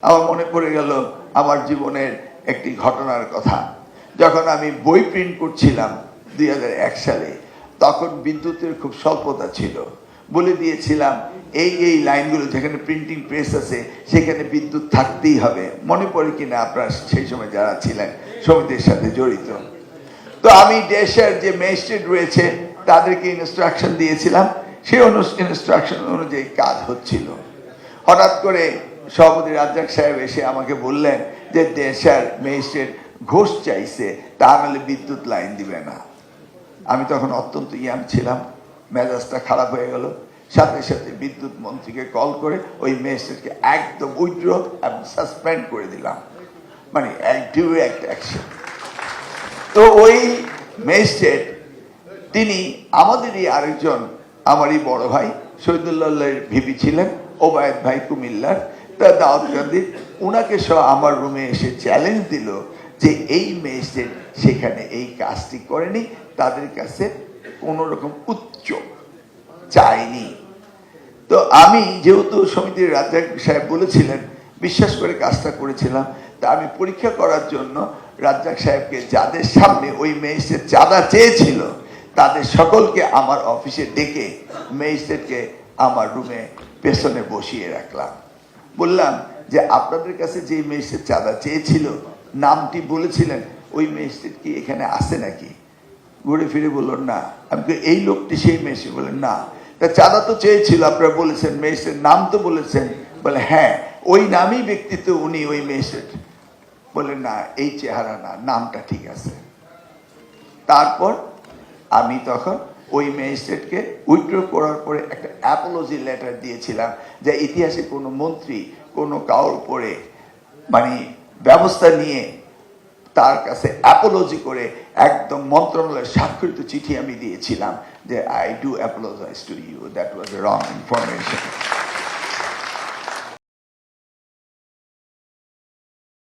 আমার মনে পড়ে গেল আমার জীবনের একটি ঘটনার কথা। যখন আমি বই প্রিন্ট করছিলাম 2001 সালে, তখন বিদ্যুতের খুব স্বল্পতা ছিল। বলে দিয়েছিলাম এই লাইনগুলো যেখানে প্রিন্টিং প্রেস আছে সেখানে বিদ্যুৎ থাকতেই হবে। মনে পড়ে কিনা আপনারা সেই সময় যারা ছিলেন সমিতির সাথে জড়িত? তো আমি দেশের যে ম্যাজিস্ট্রেট রয়েছে তাদেরকে ইনস্ট্রাকশন দিয়েছিলাম, সেই ইনস্ট্রাকশন অনুযায়ী কাজ হচ্ছিল। হঠাৎ করে সভাপতি রাজ্জাক সাহেব এসে আমাকে বললেন যে দেশের ম্যাজিস্ট্রেট ঘোষ চাইছে, তা নাহলে বিদ্যুৎ লাইন দিবে না। আমি তখন অত্যন্ত ইয়াং ছিলাম, মেজাজটা খারাপ হয়ে গেল। সাথে সাথে বিদ্যুৎ মন্ত্রীকে কল করে ওই ম্যাজিস্ট্রেটকে একদম উইথড্র এবং সাসপেন্ড করে দিলাম, মানে ডিরেক্ট অ্যাকশন। তো ওই ম্যাজিস্ট্রেট তিনি আমাদেরই আরেকজন, আমারই বড় ভাই শহীদুল্লাহ ভিপি ছিলেন, ওবায়দ ভাই কুমিল্লার, তা দাউদকান্দি, ওনাকে সহ আমার রুমে এসে চ্যালেঞ্জ দিল যে এই ম্যাজিস্ট্রেট সেখানে এই কাজটি করেনি, তাদের কাছে কোনো রকম উচ্চ চাইনি। তো আমি যেহেতু সমিতির রাজ্জাক সাহেব বলেছিলেন, বিশ্বাস করে কাজটা করেছিলাম। তা আমি পরীক্ষা করার জন্য রাজ্জাক সাহেবকে, যাদের সামনে ওই ম্যাজিস্ট্রেট চাঁদা চেয়েছিল তাদের সকলকে আমার অফিসে ডেকে ম্যাজিস্ট্রেটকে আমার রুমে পেছনে বসিয়ে রাখলাম। বললাম যে আপনাদের কাছে যে ম্যাজিস্ট্রেট চাঁদা চেয়েছিল, নামটি বলেছিলেন, ওই ম্যাজিস্ট্রেট কি এখানে আসে নাকি? ঘুরে ফিরে বললেন না। আমি এই লোকটি সেই ম্যাজিস্ট্রেট? বলেন না। তা চাঁদা তো চেয়েছিল, আপনারা বলেছেন, ম্যাজিস্ট্রেট নাম তো বলেছেন? বলে হ্যাঁ, ওই নামই ব্যক্তিত্ব, উনি ওই ম্যাজিস্ট্রেট। বলেন না, এই চেহারা না, নামটা ঠিক আছে। তারপর আমি তখন ওই ম্যাজিস্ট্রেটকে উইথড্র করার পরে একটা অ্যাপোলজি লেটার দিয়েছিলাম, যে ইতিহাসে কোনো মন্ত্রী কোনো কারোর উপরে মানে ব্যবস্থা নিয়ে তার কাছে অ্যাপোলজি করে একদম মন্ত্রণালয়ের স্বাক্ষরিত চিঠি আমি দিয়েছিলাম যে I do apologise to you, that was wrong information.